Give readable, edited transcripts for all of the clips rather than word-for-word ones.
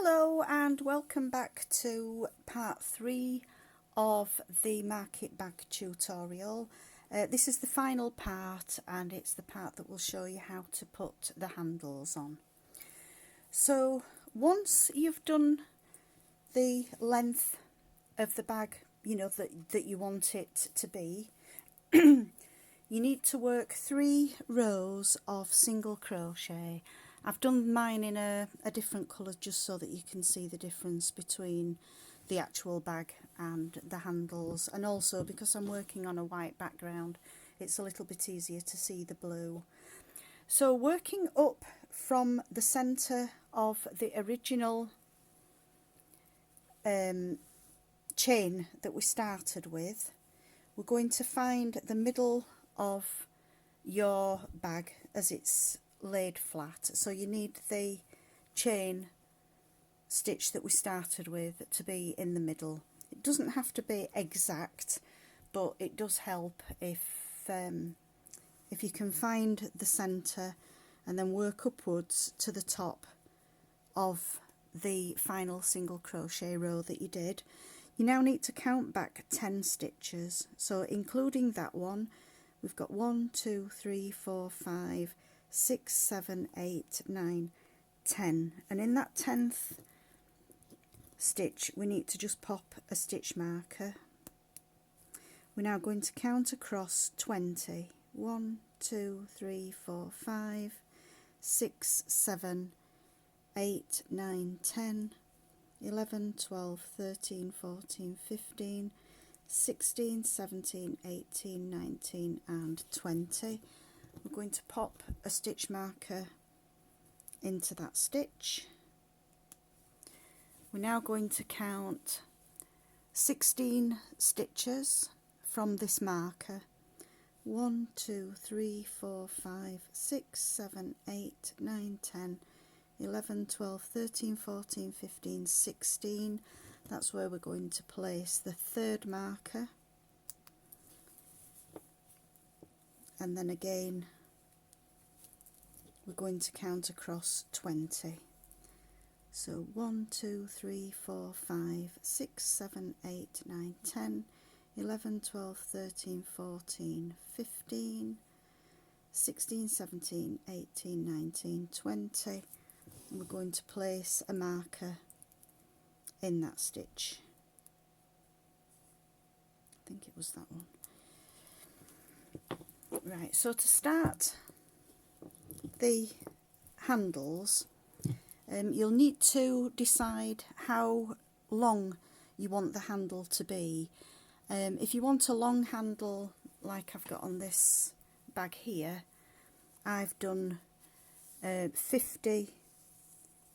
Hello and welcome back to part 3 of the Market Bag tutorial. This is the final part and it's the part that will show you how to put the handles on. So once you've done the length of the bag, you know, that you want it to be, you need to work 3 rows of single crochet. I've done mine in a different colour just so that you can see the difference between the actual bag and the handles, and also because I'm working on a white background it's a little bit easier to see the blue. So working up from the centre of the original chain that we started with, we're going to find the middle of your bag as it's laid flat. So you need the chain stitch that we started with to be in the middle. It doesn't have to be exact, but it does help if you can find the centre and then work upwards to the top of the final single crochet row that you did. You now need to count back 10 stitches, so including that one we've got 1, 2, 3, 4, 5, 6, 7, 8, 9, 10, and in that 10th stitch we need to just pop a stitch marker. We're now going to count across 20. 1, 2, 3, 4, 5, 6, 7, 8, 9, 10, 11, 12, 13, 14, 15, 16, 17, 18, 19 and 20. We're going to pop a stitch marker into that stitch. We're now going to count 16 stitches from this marker. 1, 2, 3, 4, 5, 6, 7, 8, 9, 10, 11, 12, 13, 14, 15, 16. That's where we're going to place the third marker. And then again we're going to count across 20. So 1, 2, 3, 4, 5, 6, 7, 8, 9, 10, 11, 12, 13, 14, 15, 16, 17, 18, 19, 20. And we're going to place a marker in that stitch. I think it was that one. Right, so to start the handles, you'll need to decide how long you want the handle to be. If you want a long handle like I've got on this bag here, I've done 50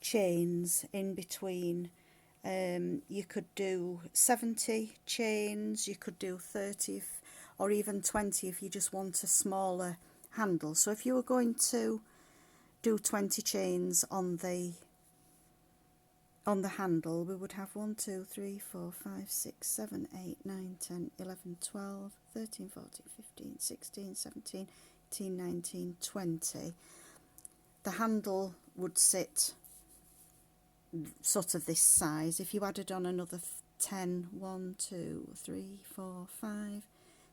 chains in between. You could do 70 chains, you could do 30 or even 20 if you just want a smaller handle. So if you were going to do 20 chains on the handle, we would have 1, 2, 3, 4, 5, 6, 7, 8, 9, 10, 11, 12, 13, 14, 15, 16, 17, 18, 19, 20. The handle would sit sort of this size. If you added on another 10, 1, 2, 3, 4, 5,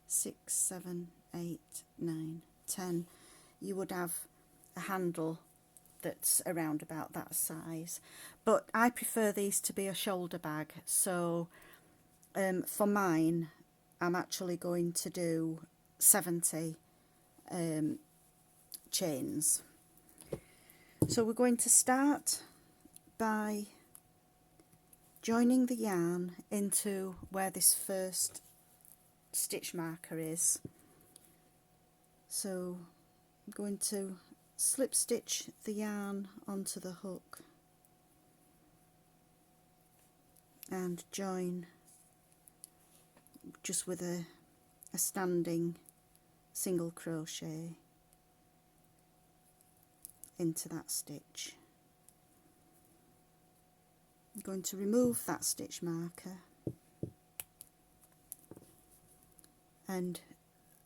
6, 7, 8, 9, 10, you would have a handle that's around about that size. But I prefer these to be a shoulder bag, so for mine I'm actually going to do 70 chains. So we're going to start by joining the yarn into where this first stitch marker is. So I'm going to slip stitch the yarn onto the hook and join just with a standing single crochet into that stitch. I'm going to remove that stitch marker, and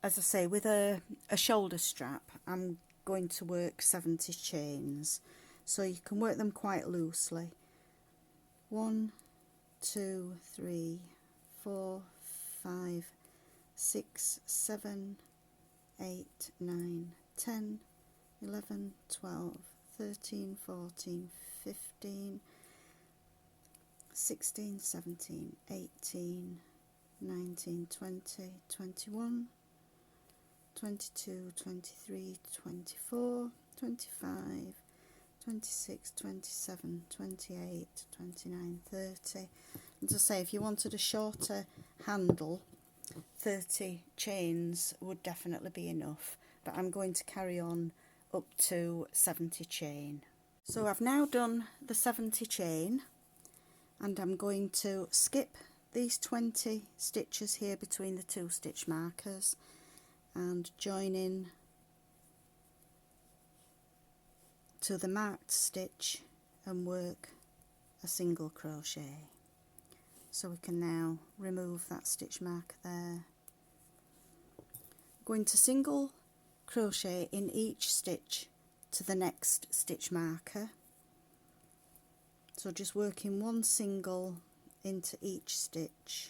as I say, with a shoulder strap I'm going to work 70 chains, so you can work them quite loosely. 1, 2, 3, 4, 5, 6, 7, 8, 9, 10, 11, 12, 13, 14, 15, 16, 17, 18, 19, 20, 21, 22, 23, 24, 25, 26, 27, 28, 29, 30. And to say, if you wanted a shorter handle, 30 chains would definitely be enough, but I'm going to carry on up to 70 chain. So I've now done the 70 chain, and I'm going to skip these 20 stitches here between the 2 stitch markers and join in to the marked stitch and work a single crochet. So we can now remove that stitch marker there. Going to single crochet in each stitch to the next stitch marker. So just working one single into each stitch.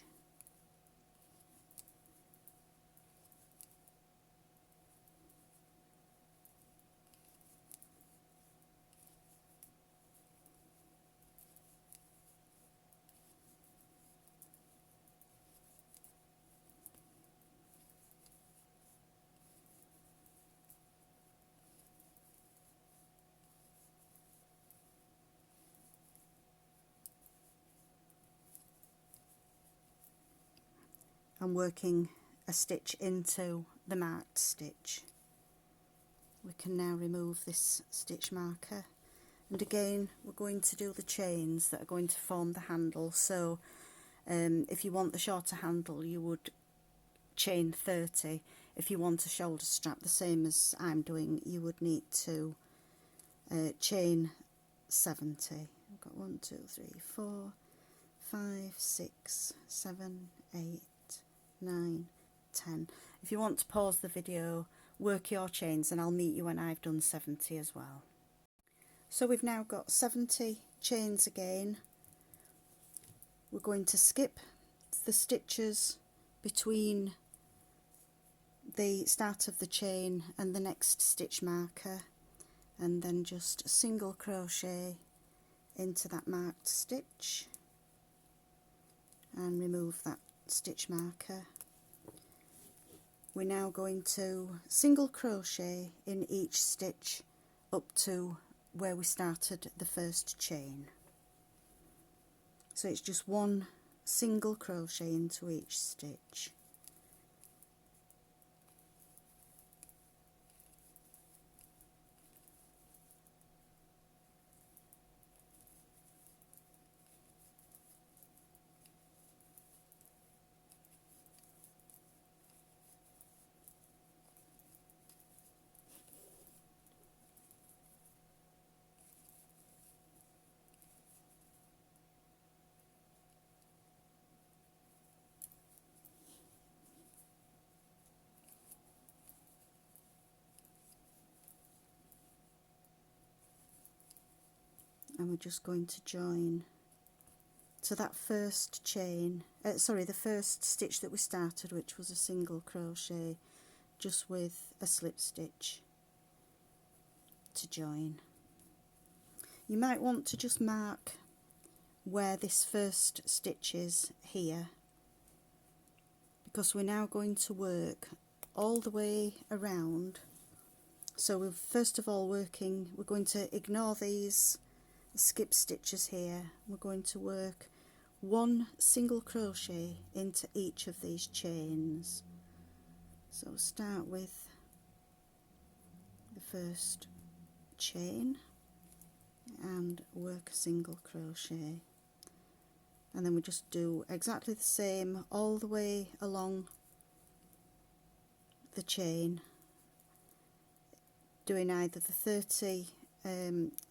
And working a stitch into the marked stitch. We can now remove this stitch marker, and again we're going to do the chains that are going to form the handle. So if you want the shorter handle, you would chain 30. If you want a shoulder strap, the same as I'm doing, you would need to chain 70. I've got 1, 2, 3, 4, 5, 6, 7, 8, 9, 10. If you want to pause the video, work your chains, and I'll meet you when I've done 70 as well. So we've now got 70 chains again. We're going to skip the stitches between the start of the chain and the next stitch marker, and then just single crochet into that marked stitch and remove that stitch marker. We're now going to single crochet in each stitch up to where we started the first chain. So it's just one single crochet into each stitch. And we're just going to join to that first chain, the first stitch that we started, which was a single crochet, just with a slip stitch to join. You might want to just mark where this first stitch is here, because we're now going to work all the way around. So we're first of all we're going to ignore these skip stitches here. We're going to work one single crochet into each of these chains. So start with the first chain and work a single crochet, and then we just do exactly the same all the way along the chain, doing either the 30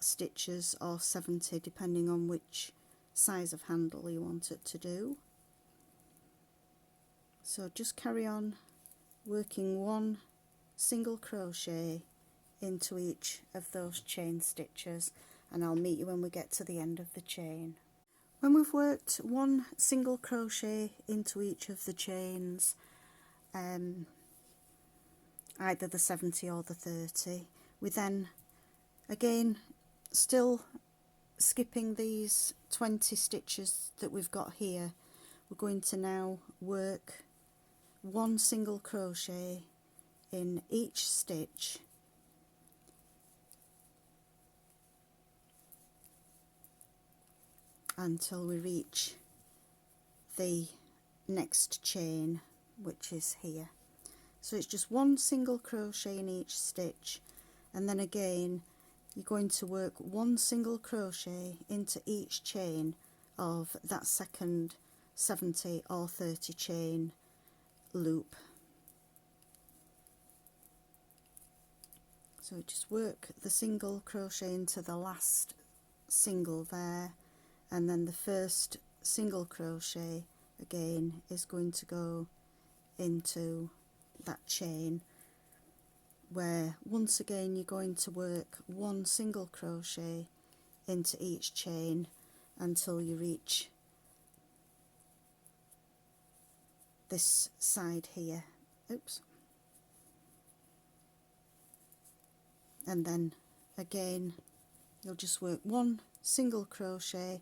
stitches or 70, depending on which size of handle you want it to do. So just carry on working one single crochet into each of those chain stitches, and I'll meet you when we get to the end of the chain. When we've worked one single crochet into each of the chains, either the 70 or the 30, we then, again, still skipping these 20 stitches that we've got here, we're going to now work one single crochet in each stitch until we reach the next chain, which is here. So it's just one single crochet in each stitch, and then again you're going to work one single crochet into each chain of that second 70 or 30 chain loop. So just work the single crochet into the last single there, and then the first single crochet again is going to go into that chain, where once again you're going to work one single crochet into each chain until you reach this side here. Oops. And then again you'll just work one single crochet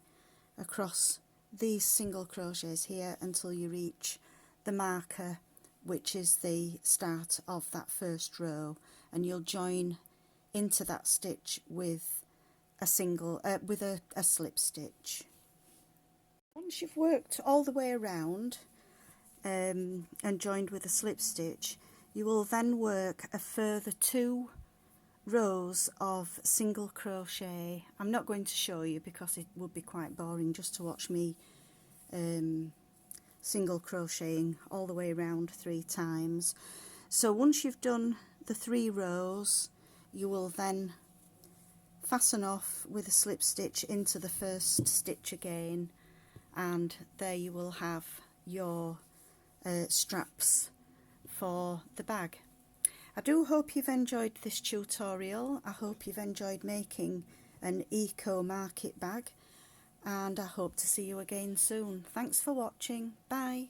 across these single crochets here until you reach the marker, which is the start of that first row, and you'll join into that stitch with a single with a slip stitch. Once you've worked all the way around and joined with a slip stitch, you will then work a further 2 rows of single crochet. I'm not going to show you because it would be quite boring just to watch me single crocheting all the way around 3 times. So once you've done the 3 rows, you will then fasten off with a slip stitch into the first stitch again, and there you will have your straps for the bag. I do hope you've enjoyed this tutorial. I hope you've enjoyed making an eco market bag, and I hope to see you again soon. Thanks for watching. Bye.